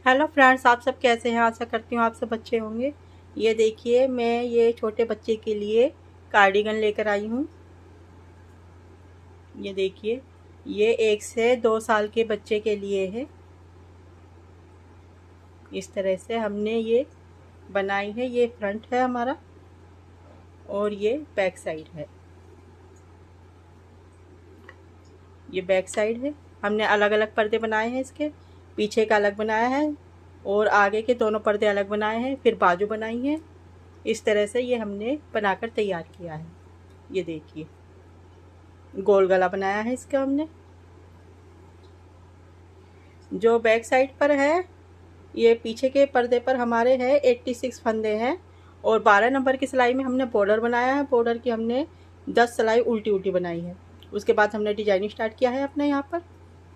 Hello friends, आप सब कैसे हैं। आशा करती हूँ आप सब अच्छे होंगे। ये देखिए, मैं ये छोटे बच्चे के लिए कार्डिगन लेकर आई हूँ। ये देखिए, ये 1 से 2 साल के बच्चे के लिए है। इस तरह से हमने ये बनाई है। ये फ्रंट है हमारा और ये बैक साइड है। ये बैक साइड है। हमने अलग अलग पर्दे बनाए हैं। इसके पीछे का अलग बनाया है और आगे के दोनों पर्दे अलग बनाए हैं, फिर बाजू बनाई है। इस तरह से ये हमने बनाकर तैयार किया है। ये देखिए, गोल गला बनाया है इसका हमने। जो बैक साइड पर है, ये पीछे के पर्दे पर हमारे है 86 फंदे हैं और 12 नंबर की सिलाई में हमने बॉर्डर बनाया है। बॉर्डर की हमने 10 सिलाई उल्टी उल्टी बनाई है। उसके बाद हमने डिजाइनिंग स्टार्ट किया है अपने यहाँ पर।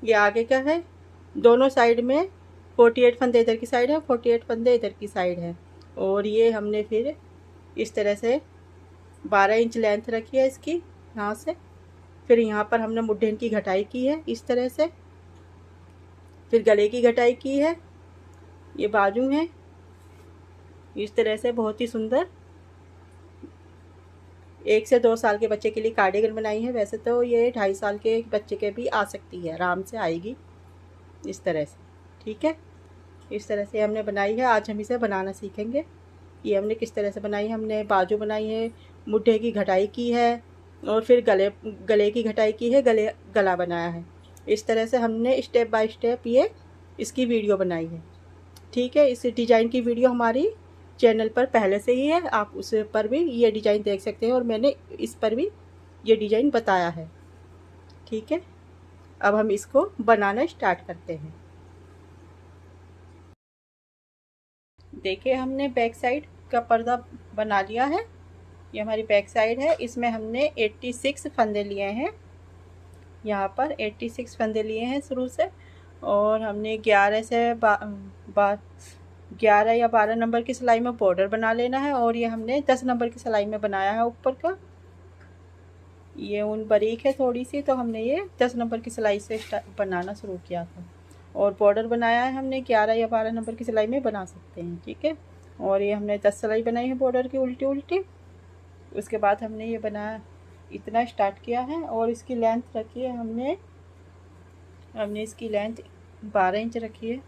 ये आगे का है। दोनों साइड में 48 फंदे इधर की साइड है, 48 फंदे इधर की साइड है। और ये हमने फिर इस तरह से 12 इंच लेंथ रखी है इसकी यहाँ से। फिर यहाँ पर हमने मुड्ढेन की घटाई की है इस तरह से। फिर गले की घटाई की है। ये बाजू है। इस तरह से बहुत ही सुंदर 1 से 2 साल के बच्चे के लिए कार्डिगन बनाई है। वैसे तो ये 2.5 साल के बच्चे के भी आ सकती है, आराम से आएगी इस तरह से। ठीक है, इस तरह से हमने बनाई है। आज हम इसे बनाना सीखेंगे। ये हमने किस तरह से बनाई है। हमने बाजू बनाई है, मुड्ढे की घटाई की है और फिर गले की घटाई की है, गला बनाया है। इस तरह से हमने स्टेप बाय स्टेप ये इसकी वीडियो बनाई है। ठीक है, इस डिज़ाइन की वीडियो हमारी चैनल पर पहले से ही है, आप उस पर भी ये डिज़ाइन देख सकते हैं और मैंने इस पर भी ये डिज़ाइन बताया है। ठीक है, अब हम इसको बनाना स्टार्ट करते हैं। देखिए, हमने बैक साइड का पर्दा बना लिया है। ये हमारी बैक साइड है। इसमें हमने 86 फंदे लिए हैं। यहाँ पर 86 फंदे लिए हैं शुरू से। और हमने 11 या 12 नंबर की सिलाई में बॉर्डर बना लेना है। और ये हमने 10 नंबर की सिलाई में बनाया है ऊपर का। ये ऊन बारीक है थोड़ी सी, तो हमने ये 10 नंबर की सिलाई से बनाना शुरू किया था। और बॉर्डर बनाया है हमने 11 या 12 नंबर की सिलाई में बना सकते हैं। ठीक है, और ये हमने 10 सिलाई बनाई है बॉर्डर की उल्टी उल्टी। उसके बाद हमने ये बनाया, इतना स्टार्ट किया है। और इसकी लेंथ रखी है हमने इसकी लेंथ 12 इंच रखी है।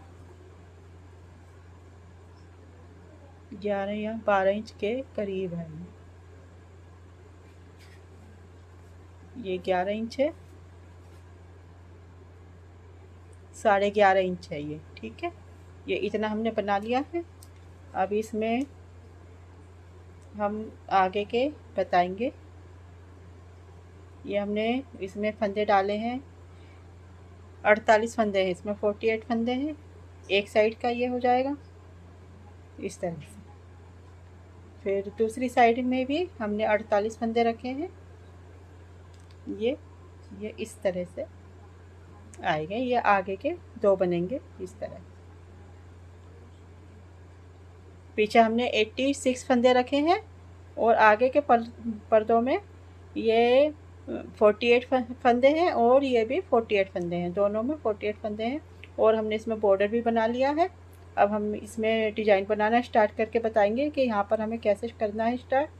11 या 12 इंच के करीब है। ये 11 इंच है, 11.5 इंच है ये। ठीक है, ये इतना हमने बना लिया है। अब इसमें हम आगे के बताएंगे। ये हमने इसमें फंदे डाले हैं, 48 फंदे हैं इसमें, 48 फंदे हैं। एक साइड का ये हो जाएगा इस तरह से। फिर दूसरी साइड में भी हमने 48 फंदे रखे हैं। ये इस तरह से आएंगे। ये आगे के 2 बनेंगे इस तरह। पीछे हमने 86 फंदे रखे हैं और आगे के पर्दों में ये 48 फंदे हैं और ये भी 48 फंदे हैं। दोनों में 48 फंदे हैं। और हमने इसमें बॉर्डर भी बना लिया है। अब हम इसमें डिज़ाइन बनाना स्टार्ट करके बताएंगे कि यहाँ पर हमें कैसे करना है स्टार्ट।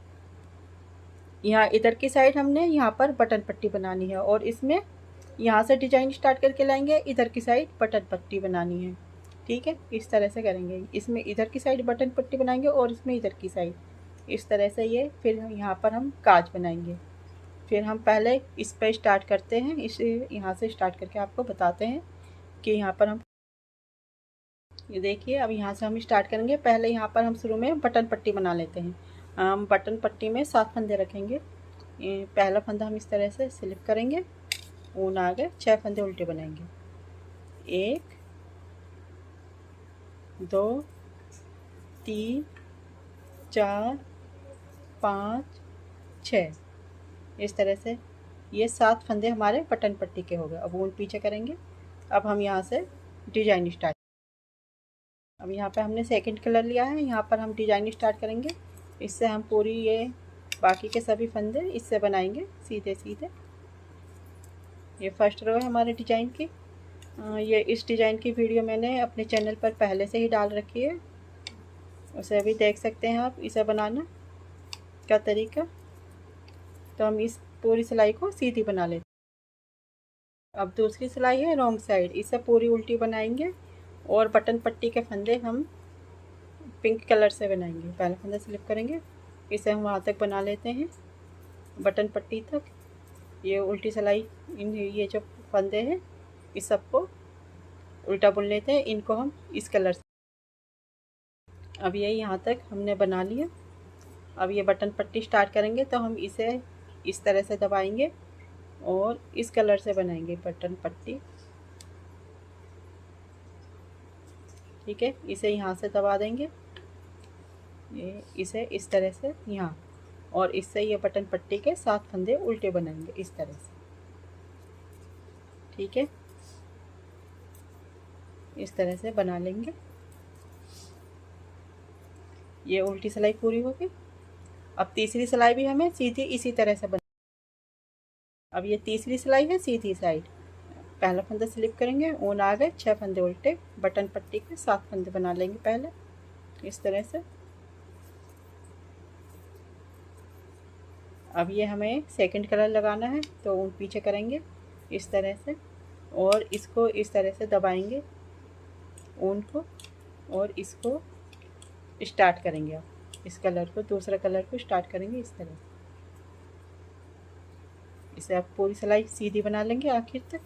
यहाँ इधर की साइड हमने यहाँ पर बटन पट्टी बनानी है और इसमें यहाँ से डिज़ाइन स्टार्ट करके लाएंगे। इधर की साइड बटन पट्टी बनानी है। ठीक है, इस तरह से करेंगे। इसमें इधर की साइड बटन पट्टी बनाएंगे और इसमें इधर की साइड इस तरह से। ये फिर यहाँ पर हम काज बनाएंगे। फिर हम पहले इस पर स्टार्ट करते हैं। इसे यहाँ से स्टार्ट करके आपको बताते हैं कि यहाँ पर हम, ये देखिए, अब यहाँ से हम स्टार्ट करेंगे। पहले यहाँ पर हम शुरू में बटन पट्टी बना लेते हैं। हम बटन पट्टी में 7 फंदे रखेंगे। पहला फंदा हम इस तरह से स्लिप करेंगे, ऊन आगे 6 फंदे उल्टे बनाएंगे। 1 2 3 4 5 6 इस तरह से। ये 7 फंदे हमारे बटन पट्टी के हो गए। अब ऊन पीछे करेंगे। अब हम यहाँ से डिजाइन स्टार्ट। अब यहाँ पे हमने सेकंड कलर लिया है। यहाँ पर हम डिजाइन स्टार्ट करेंगे। इससे हम पूरी ये बाकी के सभी फंदे इससे बनाएंगे सीधे सीधे। ये फर्स्ट रो है हमारे डिजाइन की। ये इस डिज़ाइन की वीडियो मैंने अपने चैनल पर पहले से ही डाल रखी है, उसे भी देख सकते हैं आप इसे बनाना का तरीका। तो हम इस पूरी सिलाई को सीधी बना लेते हैं। अब दूसरी सिलाई है रॉन्ग साइड, इसे पूरी उल्टी बनाएंगे और बटन पट्टी के फंदे हम पिंक कलर से बनाएंगे। पहला फंदा स्लिप करेंगे, इसे हम वहाँ तक बना लेते हैं बटन पट्टी तक। ये उल्टी सिलाई, इन ये जो फंदे हैं इस सबको उल्टा बुन लेते हैं, इनको हम इस कलर से। अब ये यहाँ तक हमने बना लिया। अब ये बटन पट्टी स्टार्ट करेंगे तो हम इसे इस तरह से दबाएंगे और इस कलर से बनाएंगे बटन पट्टी। ठीक है, इसे यहाँ से दबा देंगे, ये इसे इस तरह से यहाँ, और इससे ये बटन पट्टी के 7 फंदे उल्टे बनाएंगे इस तरह से। ठीक है, इस तरह से बना लेंगे। ये उल्टी सिलाई पूरी हो गई। अब तीसरी सिलाई भी हमें सीधी इसी तरह से बना। अब ये तीसरी सिलाई है सीधी साइड, पहला फंदा स्लिप करेंगे, ऊन आ गए, 6 फंदे उल्टे, बटन पट्टी के 7 फंदे बना लेंगे पहले इस तरह से। अब ये हमें सेकंड कलर लगाना है तो ऊन पीछे करेंगे इस तरह से और इसको इस तरह से दबाएंगे ऊन को, और इसको स्टार्ट करेंगे। अब इस कलर को, दूसरा कलर को स्टार्ट करेंगे इस तरह से। इसे आप पूरी सिलाई सीधी बना लेंगे आखिर तक।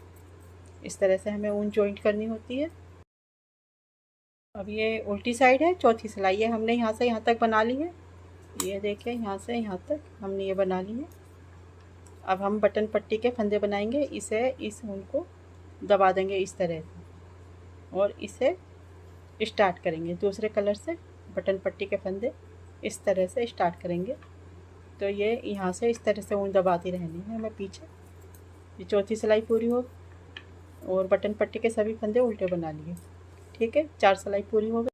इस तरह से हमें ऊन जॉइंट करनी होती है। अब ये उल्टी साइड है, चौथी सिलाई है, हमने यहाँ से यहाँ तक बना ली है। ये देखिए, यहाँ से यहाँ तक हमने ये बना ली है। अब हम बटन पट्टी के फंदे बनाएंगे, इसे इस ऊन को दबा देंगे इस तरह से और इसे स्टार्ट करेंगे दूसरे कलर से। बटन पट्टी के फंदे इस तरह से स्टार्ट करेंगे, तो ये यहाँ से इस तरह से ऊन दबाती रहनी है हमें पीछे। ये चौथी सिलाई पूरी हो और बटन पट्टी के सभी फंदे उल्टे बना लिए। ठीक है, 4 सिलाई पूरी हो गई।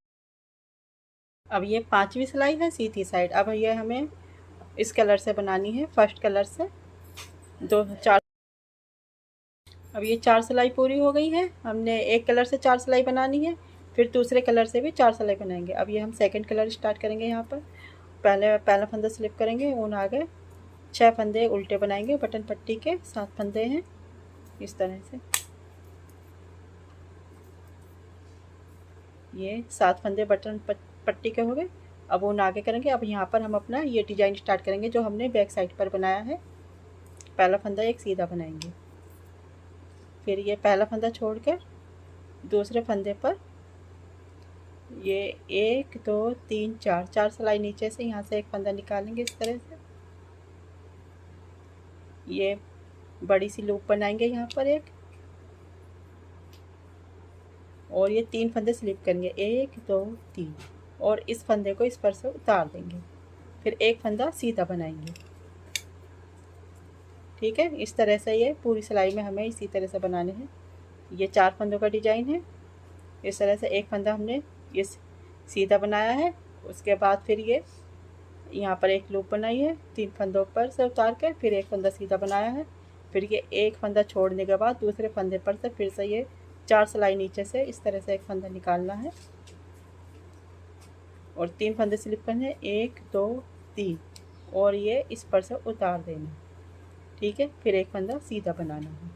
अब ये 5वीं सिलाई है सीधी साइड। अब ये हमें इस कलर से बनानी है, फर्स्ट कलर से 4। अब ये 4 सिलाई पूरी हो गई है। हमने एक कलर से 4 सिलाई बनानी है, फिर दूसरे कलर से भी 4 सिलाई बनाएंगे। अब ये हम सेकंड कलर स्टार्ट करेंगे। यहाँ पर पहला फंदा स्लिप करेंगे, ऊन आ गए, 6 फंदे उल्टे बनाएंगे, बटन पट्टी के 7 फंदे हैं इस तरह से। ये 7 फंदे बटन पट्टी के हो गए। अब ऊन आगे करेंगे। अब यहाँ पर हम अपना ये डिजाइन स्टार्ट करेंगे जो हमने बैक साइड पर बनाया है। पहला फंदा एक सीधा बनाएंगे, फिर ये पहला फंदा छोड़कर दूसरे फंदे पर ये 1 2 3 4 सिलाई नीचे से यहाँ से एक फंदा निकालेंगे इस तरह से। ये बड़ी सी लूप बनाएंगे यहाँ पर एक, और ये 3 फंदे स्लिप करेंगे, 1 2 3, और इस फंदे को इस पर से उतार देंगे, फिर एक फंदा सीधा बनाएंगे। ठीक है, इस तरह से ये पूरी सिलाई में हमें इसी तरह से बनाने हैं। ये 4 फंदों का डिजाइन है। इस तरह से एक फंदा हमने ये सीधा बनाया है, उसके बाद फिर ये यहाँ पर एक लूप बनाई है, 3 फंदों पर से उतार कर फिर एक फंदा सीधा बनाया है, फिर ये एक फंदा छोड़ने के बाद दूसरे फंदे पर से फिर से ये 4 सिलाई नीचे से इस तरह से एक फंदा निकालना है और 3 फंदे स्लिप करने हैं, 1 2 3, और ये इस पर से उतार देना। ठीक है, फिर एक फंदा सीधा बनाना है।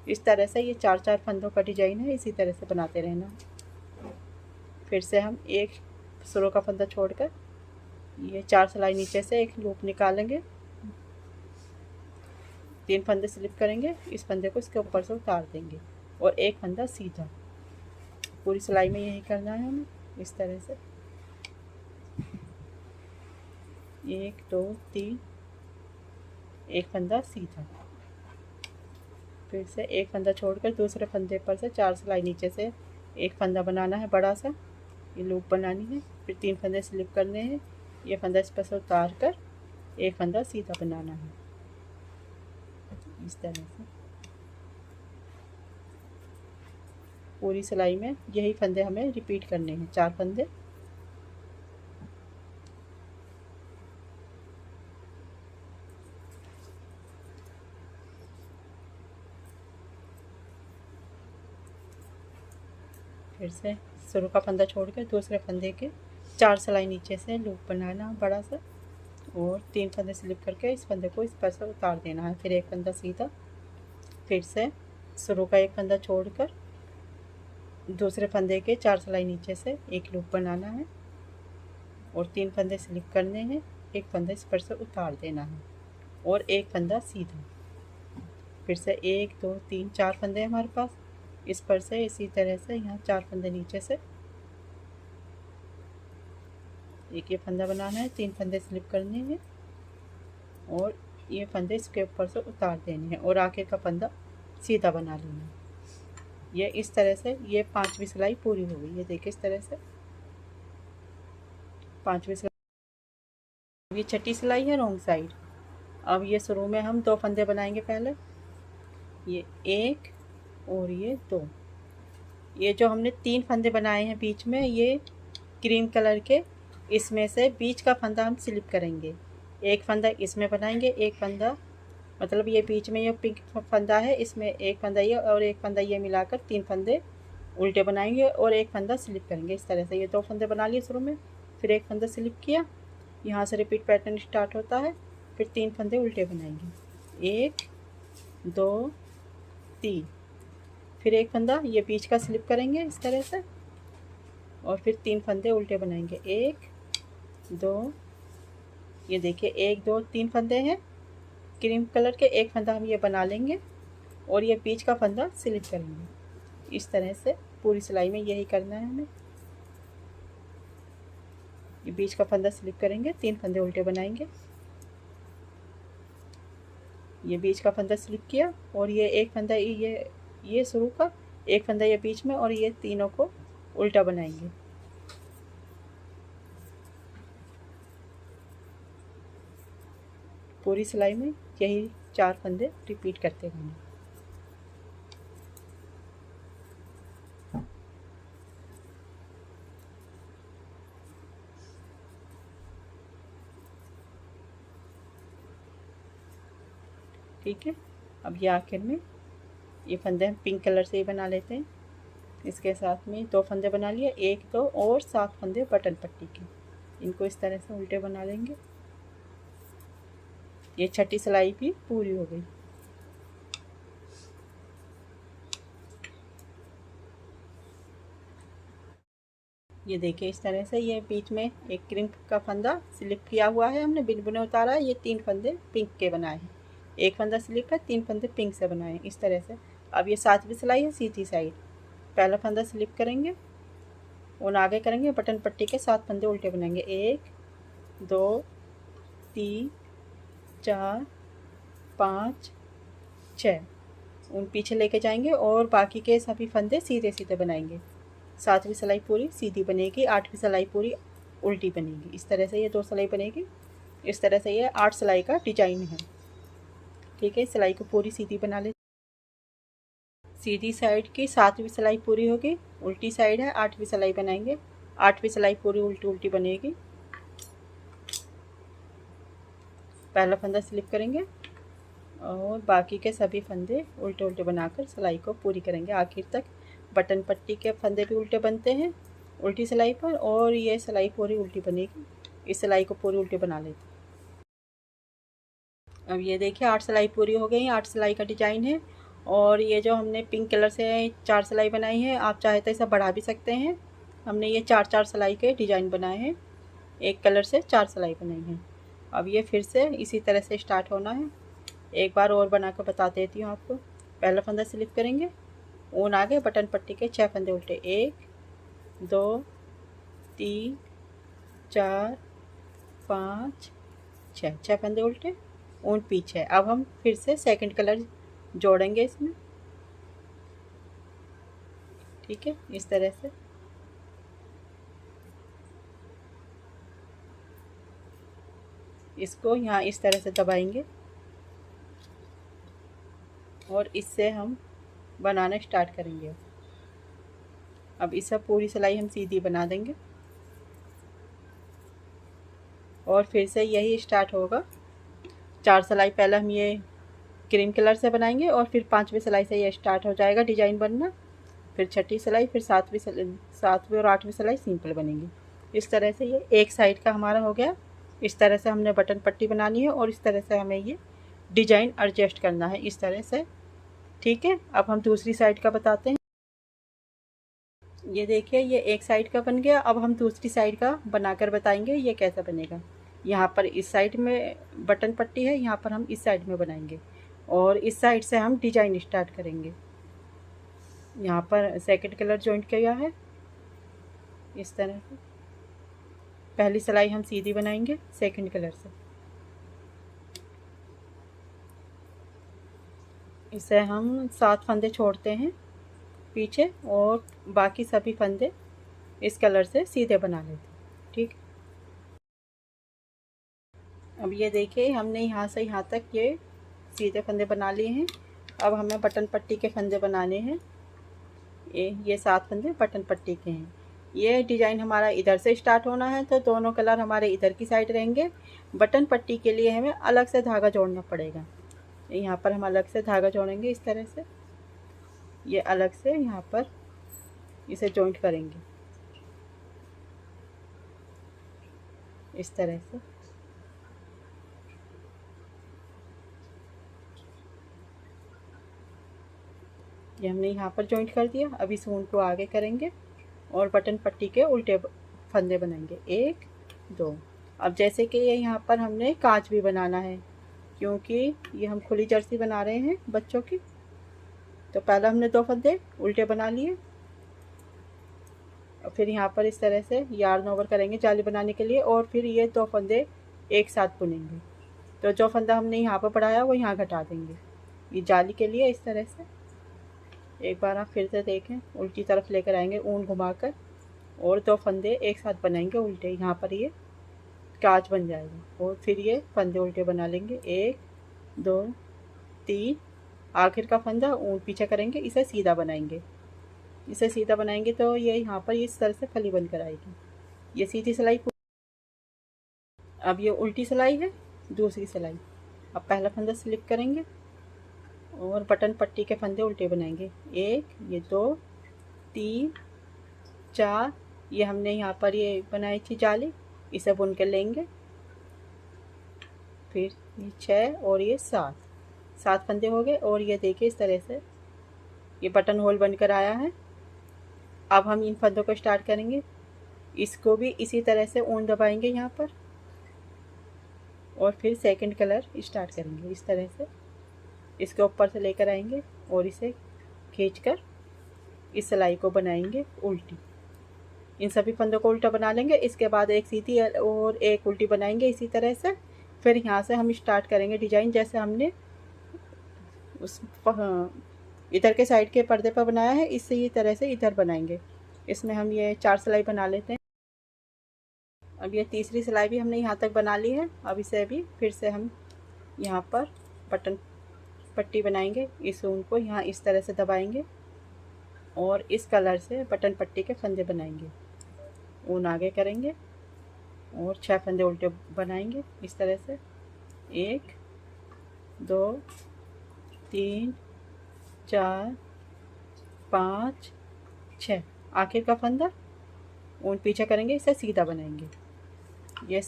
इस तरह से ये 4 फंदों का डिजाइन है, इसी तरह से बनाते रहना। फिर से हम एक शुरू का फंदा छोड़कर ये 4 सिलाई नीचे से एक लूप निकालेंगे, 3 फंदे स्लिप करेंगे, इस फंदे को इसके ऊपर से उतार देंगे और एक फंदा सीधा। पूरी सिलाई में यही करना है हमें इस तरह से। 1 2 3, एक फंदा सीधा, फिर से एक फंदा छोड़कर दूसरे फंदे पर से 4 सिलाई नीचे से एक फंदा बनाना है, बड़ा सा ये लूप बनानी है, फिर 3 फंदे स्लिप करने हैं, ये फंदा इस पर से उतार कर एक फंदा सीधा बनाना है इस तरह से। पूरी सिलाई में यही फंदे हमें रिपीट करने हैं, 4 फंदे। फिर से शुरू का फंदा छोड़ के दूसरे फंदे के 4 सिलाई नीचे से लूप बनाना बड़ा सा, और 3 फंदे स्लिप करके इस फंदे को इस पर से उतार देना है। फिर एक फंदा सीधा, फिर से शुरू का एक फंदा छोड़कर दूसरे फंदे के 4 सिलाई नीचे से एक लूप बनाना है और 3 फंदे स्लिप करने हैं, एक फंदा इस पर से उतार देना है और एक फंदा सीधा। फिर से 1 2 3 4 फंदे हमारे पास, इस पर से इसी तरह से यहाँ 4 फंदे नीचे से एक ये फंदा बनाना है, 3 फंदे स्लिप करने हैं और ये फंदे इसके ऊपर से उतार देने हैं और आखिर का फंदा सीधा बना लेना है। ये इस तरह से ये 5वीं सिलाई पूरी हो गई। ये देखिए इस तरह से 5वीं सिलाई, ये 6ठी सिलाई है रॉन्ग साइड। अब ये शुरू में हम 2 फंदे बनाएंगे पहले, ये 1 और ये 2। ये जो हमने 3 फंदे बनाए हैं बीच में, ये क्रीम कलर के, इसमें से बीच का फंदा हम स्लिप करेंगे। एक फंदा इसमें बनाएंगे, एक फंदा मतलब ये बीच में ये पिंक फंदा है, इसमें एक फंदा ये और एक फंदा ये मिलाकर 3 फंदे उल्टे बनाएंगे और एक फंदा स्लिप करेंगे। इस तरह से ये 2 फंदे बना लिए शुरू में, फिर एक फंदा स्लिप किया, यहाँ से रिपीट पैटर्न स्टार्ट होता है। फिर 3 फंदे उल्टे बनाएंगे, 1 2 3, फिर एक फंदा ये बीच का स्लिप करेंगे इस तरह से और फिर 3 फंदे उल्टे बनाएंगे, 1 2, ये देखिए 1 2 3 फंदे हैं क्रीम कलर के, एक फंदा हम ये बना लेंगे और ये बीच का फंदा स्लिप करेंगे। इस तरह से पूरी सिलाई में यही करना है हमें। ये बीच का फंदा स्लिप करेंगे, 3 फंदे उल्टे बनाएंगे, ये बीच का फंदा स्लिप किया और ये एक फंदा ये शुरू का एक फंदा ये बीच में और ये तीनों को उल्टा बनाएंगे। पूरी सिलाई में यही 4 फंदे रिपीट करते रहेंगे। ठीक है, अब ये आखिर में ये फंदे हम पिंक कलर से ही बना लेते हैं। इसके साथ में 2 फंदे बना लिए, 1 2 और 7 फंदे बटन पट्टी के, इनको इस तरह से उल्टे बना लेंगे। ये 6ठी सिलाई भी पूरी हो गई। ये देखिए इस तरह से ये बीच में एक क्रीम का फंदा स्लिप किया हुआ है, हमने बिन बुने उतारा है। ये 3 फंदे पिंक के बनाए हैं, एक फंदा स्लिप है, 3 फंदे पिंक से बनाए हैं इस तरह से। अब ये 7वीं सिलाई है सीधी साइड, पहला फंदा स्लिप करेंगे और आगे करेंगे बटन पट्टी के 7 फंदे उल्टे बनाएंगे, 1 2 3 4 5 6, उन पीछे लेके जाएंगे और बाकी के सभी फंदे सीधे सीधे बनाएंगे। 7वीं सिलाई पूरी सीधी बनेगी, 8वीं सिलाई पूरी उल्टी बनेगी। इस तरह से ये 2 सिलाई बनेगी। इस तरह से ये 8 सिलाई का डिजाइन है। ठीक है, सिलाई को पूरी सीधी बना ले। सीधी साइड की 7वीं सिलाई पूरी होगी, उल्टी साइड है 8वीं सिलाई बनाएंगे। 8वीं सिलाई पूरी उल्टी उल्टी बनेगी। पहला फंदा स्लिप करेंगे और बाकी के सभी फंदे उल्टे उल्टे बनाकर सिलाई को पूरी करेंगे आखिर तक। बटन पट्टी के फंदे भी उल्टे बनते हैं उल्टी सिलाई पर, और ये सिलाई पूरी उल्टी बनेगी। इस सिलाई को पूरी उल्टी बना लेते हैं। अब ये देखिए 8 सिलाई पूरी हो गई, 8 सिलाई का डिजाइन है। और ये जो हमने पिंक कलर से 4 सिलाई बनाई है, आप चाहे तो इसे बढ़ा भी सकते हैं। हमने ये 4 सिलाई के डिजाइन बनाए हैं, एक कलर से 4 सिलाई बनाई है। अब ये फिर से इसी तरह से स्टार्ट होना है। एक बार और बना कर बता देती हूँ आपको। पहला फंदा स्लिप करेंगे, ऊन आगे बटन पट्टी के 6 फंदे उल्टे, 1 2 3 4 5 6, 6 फंदे उल्टे, ऊन पीछे। अब हम फिर से सेकंड कलर जोड़ेंगे इसमें। ठीक है, इस तरह से इसको यहाँ इस तरह से दबाएंगे और इससे हम बनाना स्टार्ट करेंगे। अब इसे पूरी सिलाई हम सीधी बना देंगे और फिर से यही स्टार्ट होगा। 4 सिलाई पहले हम ये क्रीम कलर से बनाएंगे और फिर 5वीं सिलाई से ये स्टार्ट हो जाएगा डिजाइन बनना। फिर छठी सिलाई, फिर सातवीं और आठवीं सिलाई सिंपल बनेगी। इस तरह से ये एक साइड का हमारा हो गया। इस तरह से हमने बटन पट्टी बनानी है और इस तरह से हमें ये डिजाइन एडजस्ट करना है इस तरह से। ठीक है, अब हम दूसरी साइड का बताते हैं। ये देखिए, ये एक साइड का बन गया। अब हम दूसरी साइड का बनाकर बताएंगे ये कैसा बनेगा। यहाँ पर इस साइड में बटन पट्टी है, यहाँ पर हम इस साइड में बनाएंगे और इस साइड से हम डिजाइन स्टार्ट करेंगे। यहाँ पर सेकंड कलर जॉइंट किया है इस तरह से। पहली सिलाई हम सीधी बनाएंगे सेकंड कलर से। इसे हम 7 फंदे छोड़ते हैं पीछे और बाकी सभी फंदे इस कलर से सीधे बना लेते हैं। ठीक, अब ये देखिए, हमने यहाँ से यहाँ तक ये सीधे फंदे बना लिए हैं। अब हमें बटन पट्टी के फंदे बनाने हैं। ये 7 फंदे बटन पट्टी के हैं। ये डिज़ाइन हमारा इधर से स्टार्ट होना है, तो दोनों कलर हमारे इधर की साइड रहेंगे। बटन पट्टी के लिए हमें अलग से धागा जोड़ना पड़ेगा। यहाँ पर हम अलग से धागा जोड़ेंगे इस तरह से। ये अलग से यहाँ पर इसे जॉइंट करेंगे इस तरह से। ये हमने यहाँ पर जॉइंट कर दिया। अब इस ऊन को आगे करेंगे और बटन पट्टी के उल्टे फंदे बनाएंगे, 1 2। अब जैसे कि ये यहाँ पर हमने कांच भी बनाना है, क्योंकि ये हम खुली जर्सी बना रहे हैं बच्चों की। तो पहले हमने 2 फंदे उल्टे बना लिए और फिर यहाँ पर इस तरह से यार्न ओवर करेंगे जाली बनाने के लिए, और फिर ये 2 फंदे एक साथ बुनेंगे। तो जो फंदा हमने यहाँ पर बढ़ाया वो यहाँ घटा देंगे ये जाली के लिए इस तरह से। एक बार आप फिर से देखें, उल्टी तरफ लेकर आएंगे ऊन घुमाकर और 2 फंदे एक साथ बनाएंगे उल्टे। यहाँ पर ये कांच बन जाएगा और फिर ये फंदे उल्टे बना लेंगे, 1 2 3। आखिर का फंदा ऊन पीछे करेंगे, इसे सीधा बनाएंगे। इसे सीधा बनाएंगे तो ये यहाँ पर इस तरह से फली बनकर आएगी। ये सीधी सिलाई। अब ये उल्टी सिलाई है, दूसरी सिलाई। अब पहला फंदा स्लिप करेंगे और बटन पट्टी के फंदे उल्टे बनाएंगे, 1 ये 2 3 4। ये हमने यहाँ पर ये बनाई थी जाली, इसे बुन के लेंगे। फिर ये 6 और ये 7 फंदे हो गए। और ये देखिए इस तरह से ये बटन होल बनकर आया है। अब हम इन फंदों को स्टार्ट करेंगे। इसको भी इसी तरह से ऊन दबाएंगे यहाँ पर और फिर सेकंड कलर स्टार्ट करेंगे इस तरह से। इसके ऊपर से लेकर आएंगे और इसे खींचकर इस सिलाई को बनाएंगे उल्टी। इन सभी फंदों को उल्टा बना लेंगे। इसके बाद एक सीधी और एक उल्टी बनाएंगे इसी तरह से। फिर यहाँ से हम स्टार्ट करेंगे डिजाइन, जैसे हमने उस इधर के साइड के पर्दे पर बनाया है, इसी तरह से इधर बनाएंगे। इसमें हम ये 4 सिलाई बना लेते हैं। अब ये तीसरी सिलाई भी हमने यहाँ तक बना ली है। अब इसे भी फिर से हम यहाँ पर बटन पट्टी बनाएंगे। इस ऊन को यहाँ इस तरह से दबाएंगे और इस कलर से बटन पट्टी के फंदे बनाएंगे। ऊन आगे करेंगे और 6 फंदे उल्टे बनाएंगे इस तरह से, 1 2 3 4 5 6। आखिर का फंदा ऊन पीछे करेंगे, इसे सीधा बनाएंगे। ये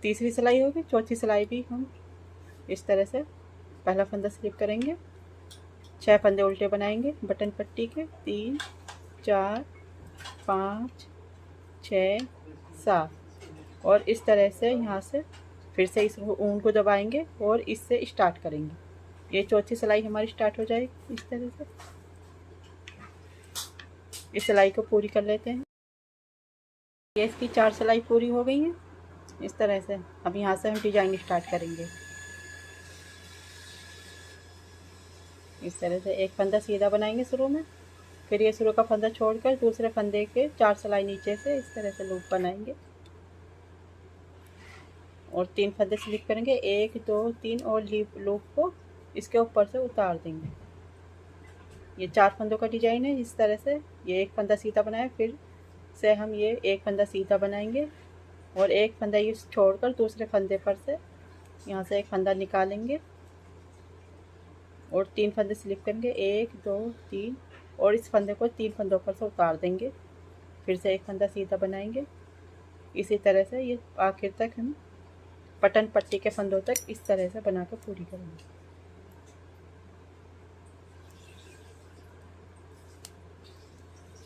तीसरी सिलाई होगी। चौथी सिलाई भी हम इस तरह से पहला फंदा स्लिप करेंगे, 6 फंदे उल्टे बनाएंगे बटन पट्टी के, 3 4 5 6 7। और इस तरह से यहाँ से फिर से इस ऊन को दबाएंगे और इससे स्टार्ट करेंगे। ये चौथी सिलाई हमारी स्टार्ट हो जाएगी इस तरह से। इस सिलाई को पूरी कर लेते हैं। ये इसकी 4 सिलाई पूरी हो गई है इस तरह से। अब यहाँ से हम डिजाइन स्टार्ट करेंगे इस तरह से। एक फंदा सीधा बनाएंगे शुरू में, फिर ये शुरू का फंदा छोड़कर दूसरे फंदे के 4 सिलाई नीचे से इस तरह से लूप बनाएंगे और 3 फंदे स्लिप करेंगे, 1 2 3 और लूप को इसके ऊपर से उतार देंगे। ये 4 फंदों का डिजाइन है इस तरह से। ये एक फंदा सीधा बनाया, फिर से हम ये एक फंदा सीधा बनाएंगे और एक फंदा ये छोड़कर दूसरे फंदे पर से यहाँ से एक फंदा निकालेंगे और 3 फंदे स्लिप करेंगे, 1 2 3 और इस फंदे को 3 फंदों पर से उतार देंगे। फिर से एक फंदा सीधा बनाएंगे। इसी तरह से ये आखिर तक हम बटन पट्टी के फंदों तक इस तरह से बनाकर पूरी करेंगे।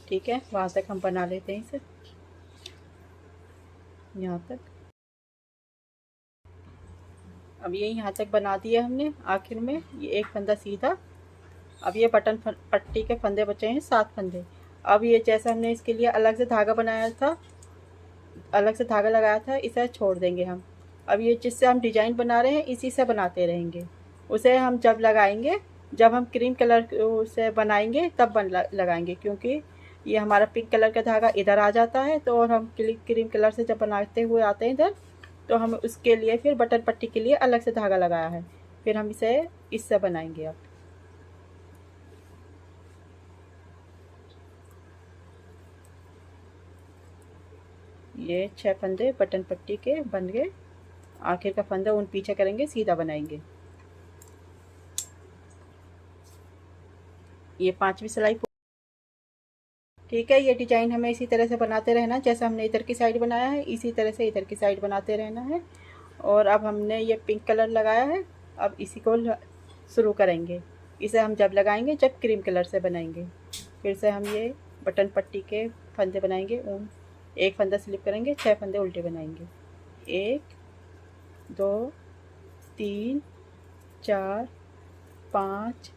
ठीक है, वहाँ तक हम बना लेते हैं इसे, यहाँ तक। अब ये यहाँ तक बना दिया हमने। आखिर में ये एक फंदा सीधा। अब ये बटन पट्टी के फंदे बचे हैं 7 फंदे। अब ये जैसे हमने इसके लिए अलग से धागा बनाया था, अलग से धागा लगाया था, इसे छोड़ देंगे हम। अब ये जिससे हम डिजाइन बना रहे हैं इसी से बनाते रहेंगे। उसे हम जब लगाएंगे, जब हम क्रीम कलर से बनाएंगे तब लगाएंगे, क्योंकि ये हमारा पिंक कलर का धागा इधर आ जाता है। तो और हम क्रीम कलर से जब बनाते हुए आते हैं इधर, तो हम उसके लिए फिर बटन पट्टी के लिए अलग से धागा लगाया है। फिर हम इसे इससे बनाएंगे। अब ये 6 फंदे बटन पट्टी के बन गए। आखिर का फंदा उन पीछे करेंगे, सीधा बनाएंगे। ये 5वीं सिलाई। ठीक है, ये डिजाइन हमें इसी तरह से बनाते रहना, जैसा हमने इधर की साइड बनाया है इसी तरह से इधर की साइड बनाते रहना है। और अब हमने ये पिंक कलर लगाया है, अब इसी को शुरू करेंगे। इसे हम जब लगाएंगे जब क्रीम कलर से बनाएंगे। फिर से हम ये बटन पट्टी के फंदे बनाएंगे। एक फंदा स्लिप करेंगे, 6 फंदे उल्टे बनाएंगे। 1 2 3 4 5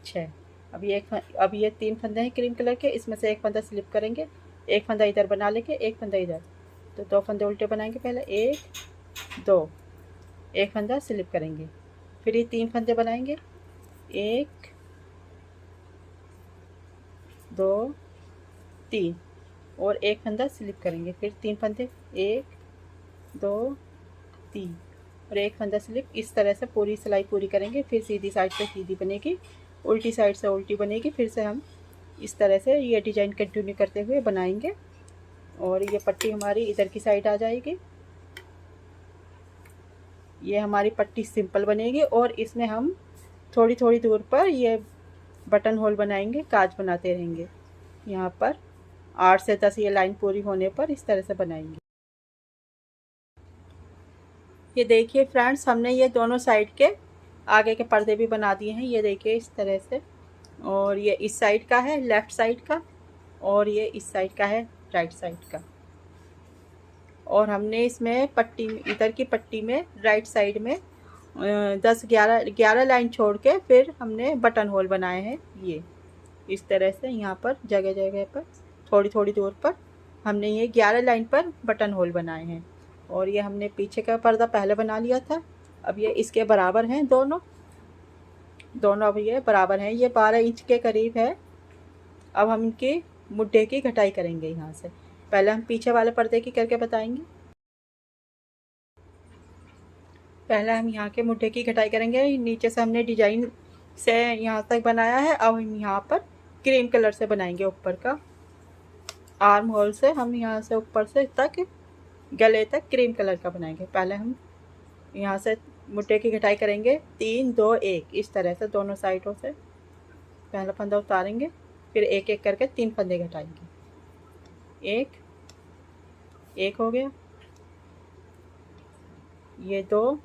6। अब ये 3 फंदे हैं क्रीम कलर के, इसमें से एक फंदा स्लिप करेंगे, एक फंदा इधर बना लेंगे, एक फंदा इधर। तो 2 फंदे उल्टे बनाएंगे पहले, 1 2, एक फंदा स्लिप करेंगे। फिर ये 3 फंदे बनाएंगे, 1 2 3, और एक फंदा स्लिप करेंगे। फिर 3 फंदे, 1 2 3, और एक फंदा स्लिप। इस तरह से पूरी सिलाई पूरी करेंगे। फिर सीधी साइड से सीधी बनेगी, उल्टी साइड से उल्टी बनेगी। फिर से हम इस तरह से ये डिजाइन कंटिन्यू करते हुए बनाएंगे। और ये पट्टी हमारी इधर की साइड आ जाएगी। ये हमारी पट्टी सिंपल बनेगी और इसमें हम थोड़ी थोड़ी दूर पर ये बटन होल बनाएंगे, काज बनाते रहेंगे। यहाँ पर 8 से 10 ये लाइन पूरी होने पर इस तरह से बनाएंगे। ये देखिए फ्रेंड्स, हमने ये दोनों साइड के आगे के पर्दे भी बना दिए हैं। ये देखिए इस तरह से। और ये इस साइड का है लेफ़्ट साइड का, और ये इस साइड का है राइट साइड का। और हमने इसमें पट्टी, इधर की पट्टी में राइट साइड में 11 लाइन छोड़ के फिर हमने बटन होल बनाए हैं। ये इस तरह से यहाँ पर जगह जगह पर थोड़ी थोड़ी दूर पर हमने ये 11 लाइन पर बटन होल बनाए हैं। और ये हमने पीछे का पर्दा पहले बना लिया था। अब ये इसके बराबर हैं दोनों अब ये बराबर हैं। ये 12 इंच के करीब है। अब हम इनकी मुड्ढे की घटाई करेंगे यहाँ से। पहले हम पीछे वाले पर्दे की करके बताएंगे। पहले हम यहाँ के मुड्ढे की घटाई करेंगे। नीचे से हमने डिजाइन से यहाँ तक बनाया है। अब हम यहाँ पर क्रीम कलर से बनाएंगे। ऊपर का आर्म होल से हम यहाँ से ऊपर से तक गले तक क्रीम कलर का बनाएंगे। पहले हम यहाँ से मुट्ठे की घटाई करेंगे 3 2 1 इस तरह से दोनों साइडों से। पहला फंदा उतारेंगे, फिर एक एक करके 3 फंदे घटाएंगे। एक हो गया, ये 2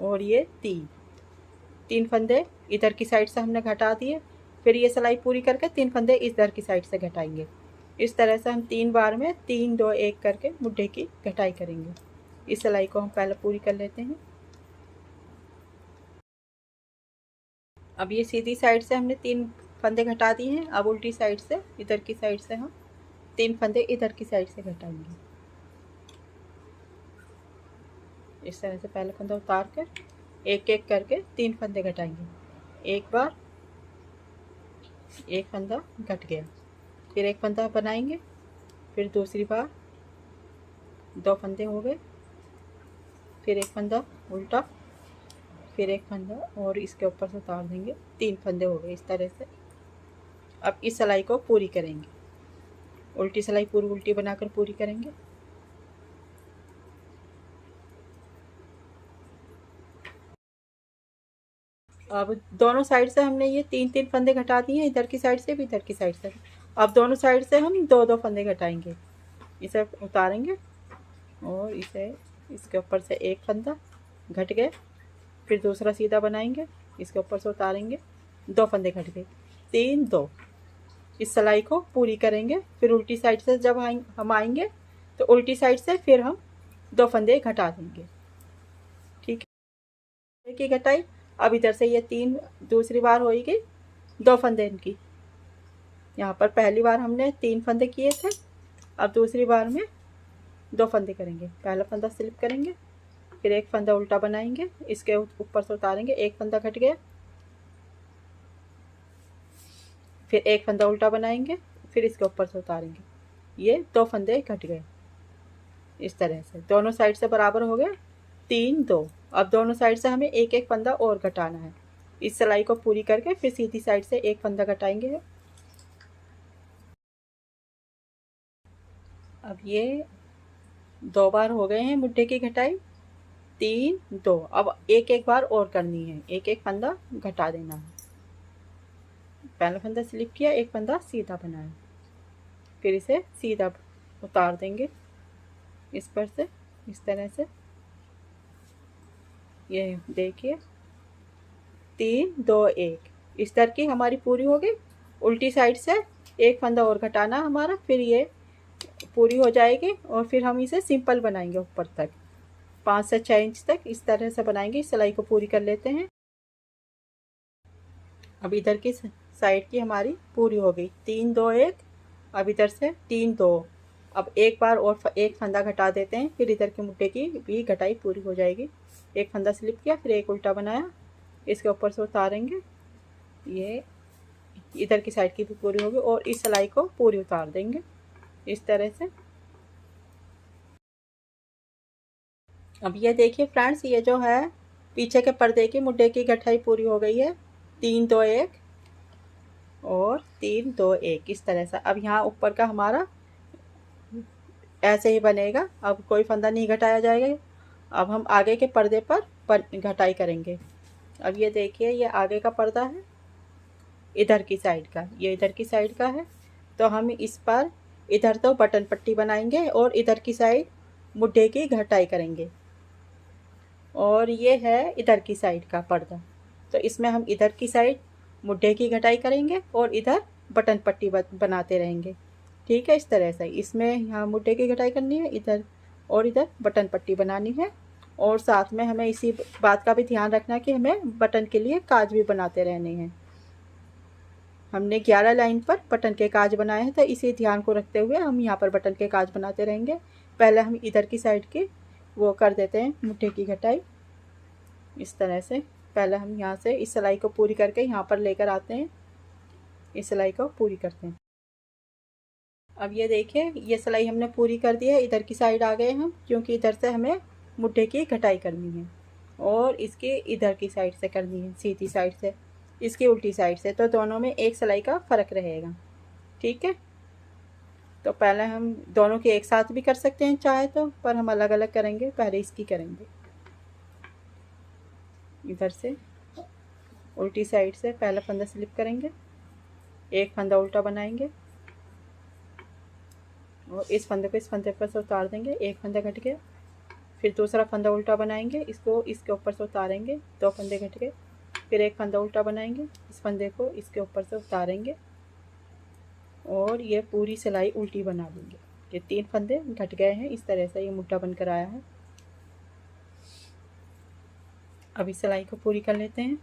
और ये 3 फंदे इधर की साइड से हमने घटा दिए। फिर ये सिलाई पूरी करके 3 फंदे इधर की साइड से घटाएंगे। इस तरह से हम 3 बार में 3 2 1 करके मुड्ढे की घटाई करेंगे। इस सिलाई को हम पहले पूरी कर लेते हैं। अब ये सीधी साइड से हमने 3 फंदे घटा दिए हैं। अब उल्टी साइड से इधर की साइड से हम 3 फंदे इधर की साइड से घटाएंगे। इस तरह से पहले फंदा उतार कर एक एक करके 3 फंदे घटाएंगे। एक बार एक फंदा घट गया, फिर एक फंदा बनाएंगे, फिर दूसरी बार 2 फंदे हो गए, फिर एक फंदा उल्टा, फिर एक फंदा और इसके ऊपर से उतार देंगे। 3 फंदे हो गए इस तरह से। अब इस सिलाई को पूरी करेंगे। उल्टी सिलाई पूरी उल्टी बनाकर पूरी करेंगे। अब दोनों साइड से हमने ये 3-3 फंदे घटा दिए हैं, इधर की साइड से भी इधर की साइड से। अब दोनों साइड से हम 2-2 फंदे घटाएंगे, इसे उतारेंगे और इसे इसके ऊपर से एक फंदा घट गए, फिर दूसरा सीधा बनाएंगे, इसके ऊपर से उतारेंगे, 2 फंदे घट गए, 3 2। इस सिलाई को पूरी करेंगे। फिर उल्टी साइड से जब हम आएंगे तो उल्टी साइड से फिर हम 2 फंदे घटा देंगे। ठीक है, की घटाई। अब इधर से ये 3 दूसरी बार होगी 2 फंदे इनकी। यहाँ पर पहली बार हमने 3 फंदे किए थे, अब दूसरी बार में 2 फंदे करेंगे। पहला फंदा स्लिप करेंगे, फिर एक फंदा उल्टा बनाएंगे, इसके ऊपर से उतारेंगे, एक फंदा घट गया, फिर एक फंदा उल्टा बनाएंगे, फिर इसके ऊपर से उतारेंगे, ये 2 फंदे घट गए। इस तरह से दोनों साइड से बराबर हो गए, 3 2। अब दोनों साइड से हमें एक एक फंदा और घटाना है। इस सिलाई को पूरी करके फिर सीधी साइड से एक फंदा घटाएंगे। अब ये 2 बार हो गए हैं मुड्ढे की घटाई, 3 2। अब एक एक बार और करनी है, एक एक फंदा घटा देना है। पहला फंदा स्लिप किया, एक फंदा सीधा बनाया, फिर इसे सीधा उतार देंगे इस पर से, इस तरह से। ये देखिए 3 2 1, इस तरह की हमारी पूरी हो गई। उल्टी साइड से एक फंदा और घटाना हमारा, फिर ये पूरी हो जाएगी और फिर हम इसे सिंपल बनाएंगे ऊपर तक 5 से 6 इंच तक, इस तरह से बनाएंगे। इस सिलाई को पूरी कर लेते हैं। अब इधर की साइड की हमारी पूरी हो गई, 3 2 1। अब इधर से 3 2। अब एक बार और एक फंदा घटा देते हैं, फिर इधर के मुड्ढे की भी घटाई पूरी हो जाएगी। एक फंदा स्लिप किया, फिर एक उल्टा बनाया, इसके ऊपर से उतारेंगे, ये इधर की साइड की भी पूरी होगी और इस सिलाई को पूरी उतार देंगे इस तरह से। अब ये देखिए फ्रेंड्स, ये जो है पीछे के पर्दे की मुड्ढे की घटाई पूरी हो गई है, 3 2 1 और 3 2 1, इस तरह से। अब यहाँ ऊपर का हमारा ऐसे ही बनेगा, अब कोई फंदा नहीं घटाया जाएगा। अब हम आगे के पर्दे पर घटाई करेंगे। अब ये देखिए, ये आगे का पर्दा है इधर की साइड का, ये इधर की साइड का है, तो हम इस पर इधर तो बटन पट्टी बनाएंगे और इधर की साइड मुड्ढे की घटाई करेंगे। और ये है इधर की साइड का पर्दा, तो इसमें हम इधर की साइड मुड्ढे की घटाई करेंगे और इधर बटन पट्टी बनाते रहेंगे। ठीक है, इस तरह से। इसमें यहाँ मुड्ढे की घटाई करनी है इधर, और इधर बटन पट्टी बनानी है। और साथ में हमें इसी बात का भी ध्यान रखना कि हमें बटन के लिए काज भी बनाते रहने हैं। हमने 11 लाइन पर बटन के काज बनाए हैं, तो इसी ध्यान को रखते हुए हम यहाँ पर बटन के काज बनाते रहेंगे। पहले हम इधर की साइड की वो कर देते हैं मुट्ठे की घटाई इस तरह से। पहले हम यहाँ से इस सिलाई को पूरी करके यहाँ पर लेकर आते हैं, इस सिलाई को पूरी करते हैं। अब ये देखिए, ये सिलाई हमने पूरी कर दी है। इधर की साइड आ गए हम, क्योंकि इधर से हमें मुट्ठे की घटाई करनी है और इसकी इधर की साइड से करनी है, सीधी साइड से, इसकी उल्टी साइड से, तो दोनों में एक सिलाई का फ़र्क रहेगा। ठीक है, तो पहले हम दोनों के एक साथ भी कर सकते हैं चाहे तो, पर हम अलग अलग करेंगे। पहले इसकी करेंगे, इधर से उल्टी साइड से पहला फंदा स्लिप करेंगे, एक फंदा उल्टा बनाएंगे और इस फंदे को इस फंदे पर से उतार देंगे, एक फंदा घट गया, फिर दूसरा फंदा उल्टा बनाएंगे, इसको इसके ऊपर से उतारेंगे, 2 फंदे घट गए, फिर एक फंदा उल्टा बनाएंगे, इस फंदे को इसके ऊपर से उतारेंगे और ये पूरी सिलाई उल्टी बना देंगे। ये 3 फंदे घट गए हैं, इस तरह से ये मुट्ठा बनकर आया है। अब इस सिलाई को पूरी कर लेते हैं।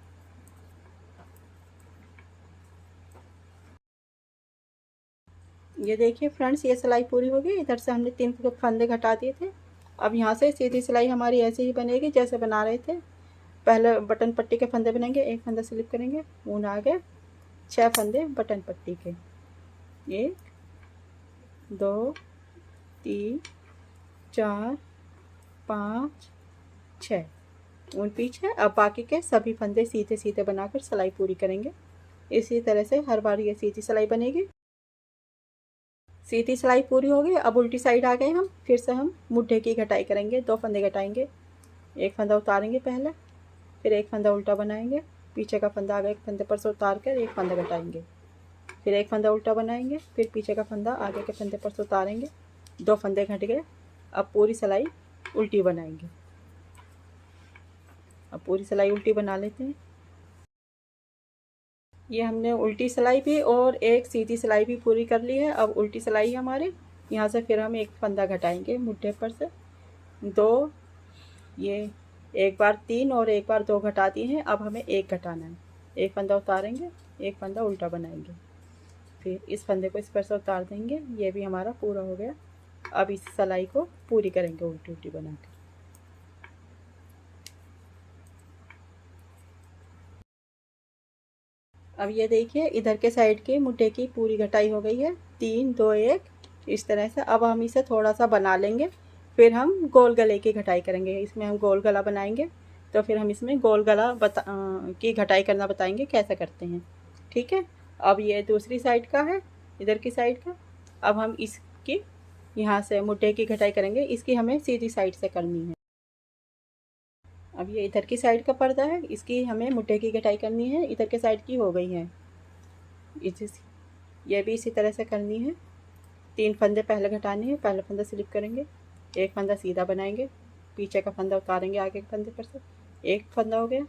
ये देखिए फ्रेंड्स, ये सिलाई पूरी हो गई। इधर से हमने 3 फंदे घटा दिए थे। अब यहाँ से सीधी सिलाई हमारी ऐसे ही बनेगी जैसे बना रहे थे। पहले बटन पट्टी के फंदे बनेंगे, एक फंदा स्लिप करेंगे, ऊन आ गए, 6 फंदे बटन पट्टी के, 1 2 3 4 5 6 ऊन पीछे। अब बाकी के सभी फंदे सीधे सीधे बनाकर सिलाई पूरी करेंगे। इसी तरह से हर बार ये सीधी सिलाई बनेगी। सीधी सिलाई पूरी हो गई। अब उल्टी साइड आ गए हम, फिर से हम मुट्ठे की घटाई करेंगे। 2 फंदे घटाएंगे, एक फंदा उतारेंगे पहले, फिर एक फंदा उल्टा बनाएंगे, पीछे का फंदा आगे के फंदे पर से उतार कर एक फंदा घटाएंगे, फिर एक फंदा उल्टा बनाएंगे, फिर पीछे का फंदा आगे के फंदे पर से उतारेंगे, 2 फंदे घट गए। अब पूरी सिलाई उल्टी बनाएंगे। अब पूरी सिलाई उल्टी बना लेते हैं। ये हमने उल्टी सिलाई भी और एक सीधी सिलाई भी पूरी कर ली है। अब उल्टी सिलाई हमारे यहाँ से फिर हम एक फंदा घटाएंगे मुड्ढे पर से 2, ये एक बार 3 और एक बार 2 घटा दिए हैं। अब हमें एक घटाना है, एक फंदा उतारेंगे, एक फंदा उल्टा बनाएंगे, फिर इस फंदे को इस पर से उतार देंगे। ये भी हमारा पूरा हो गया। अब इस सिलाई को पूरी करेंगे उल्टी उल्टी बना के। अब ये देखिए इधर के साइड की मुड्ढे की पूरी घटाई हो गई है, 3 2 1 इस तरह से। अब हम इसे थोड़ा सा बना लेंगे, फिर हम गोल गले की घटाई करेंगे। इसमें हम गोल गला बनाएंगे, तो फिर हम इसमें गोल गला की घटाई करना बताएंगे कैसे करते हैं, ठीक है। अब ये दूसरी साइड का है, इधर की साइड का। अब हम इसकी यहाँ से मुड्ढे की घटाई करेंगे, इसकी हमें सीधी साइड से करनी है। अब ये इधर की साइड का पर्दा है, इसकी हमें मुड्ढे की घटाई करनी है, इधर के साइड की हो गई है। ये भी इसी तरह से करनी है। 3 फंदे पहले घटाने हैं, पहला फंदा स्लिप करेंगे, एक फंदा सीधा बनाएंगे, पीछे का फंदा उतारेंगे आगे के फंदे पर से, एक फंदा हो गया।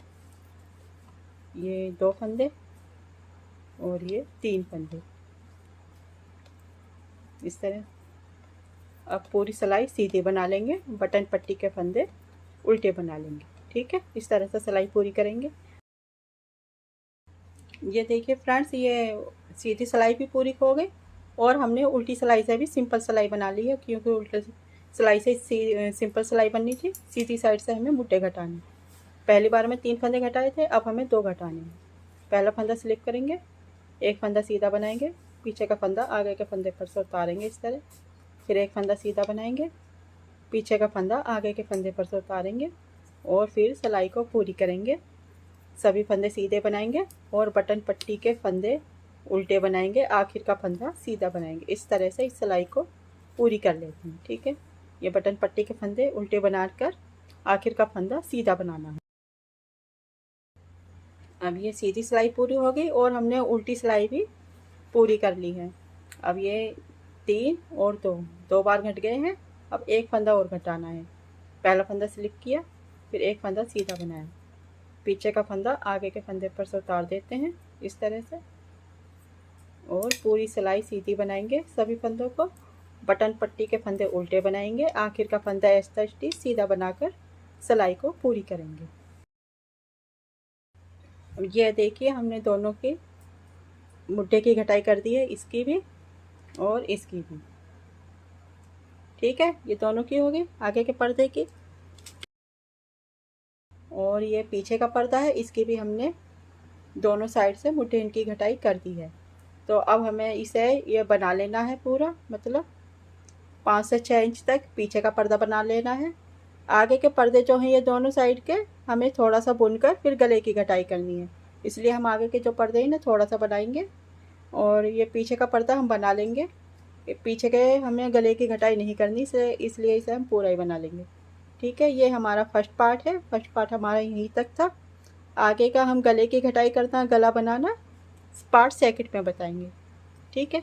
ये 2 फंदे और ये 3 फंदे इस तरह। अब पूरी सिलाई सीधी बना लेंगे, बटन पट्टी के फंदे उल्टे बना लेंगे, ठीक है। इस तरह से सिलाई पूरी करेंगे। ये देखिए फ्रेंड्स, ये सीधी सिलाई भी पूरी हो गई और हमने उल्टी सिलाई से भी सिंपल सिलाई बना ली है, क्योंकि उल्टी सिलाई से सिंपल सिलाई बननी थी। सीधी साइड से हमें मुड्ढे घटाने। पहली बार में 3 फंदे घटाए थे, अब हमें 2 घटाने हैं। पहला फंदा स्लिप करेंगे, एक फंदा सीधा बनाएंगे, पीछे का फंदा आगे के फंदे पर से उतारेंगे इस तरह, फिर एक फंदा सीधा बनाएंगे, पीछे का फंदा आगे के फंदे पर से उतारेंगे और फिर सिलाई को पूरी करेंगे। सभी फंदे सीधे बनाएंगे और बटन पट्टी के फंदे उल्टे बनाएंगे, आखिर का फंदा सीधा बनाएंगे। इस तरह से इस सिलाई को पूरी कर लेते हैं, ठीक है। ये बटन पट्टी के फंदे उल्टे बनाकर आखिर का फंदा सीधा बनाना है। अब ये सीधी सिलाई पूरी हो गई और हमने उल्टी सिलाई भी पूरी कर ली है। अब ये 3 और 2 बार घट गए हैं। अब एक फंदा और घटाना है। पहला फंदा स्लिप किया, फिर एक फंदा सीधा बनाया, पीछे का फंदा आगे के फंदे पर से उतार देते हैं इस तरह से और पूरी सिलाई सीधी बनाएंगे। सभी फंदों को बटन पट्टी के फंदे उल्टे बनाएंगे, आखिर का फंदा ऐसा सीधा बनाकर सिलाई को पूरी करेंगे। अब ये देखिए हमने दोनों की मुड्ढे की घटाई कर दी है, इसकी भी और इसकी भी, ठीक है। ये दोनों की होगी आगे के पर्दे की, और ये पीछे का पर्दा है, इसकी भी हमने दोनों साइड से मुड्ढे की घटाई कर दी है। तो अब हमें इसे ये बना लेना है पूरा, मतलब 5 से 6 इंच तक पीछे का पर्दा बना लेना है। आगे के पर्दे जो हैं ये दोनों साइड के हमें थोड़ा सा बुनकर फिर गले की घटाई करनी है, इसलिए हम आगे के जो पर्दे हैं ना थोड़ा सा बनाएंगे और ये पीछे का पर्दा हम बना लेंगे। पीछे के हमें गले की घटाई नहीं करनी, इसलिए इसे हम पूरा ही बना लेंगे, ठीक है। ये हमारा फर्स्ट पार्ट है, फर्स्ट पार्ट हमारा यहीं तक था। आगे का हम गले की घटाई करना, गला बनाना पार्ट सेकंड में बताएंगे, ठीक है।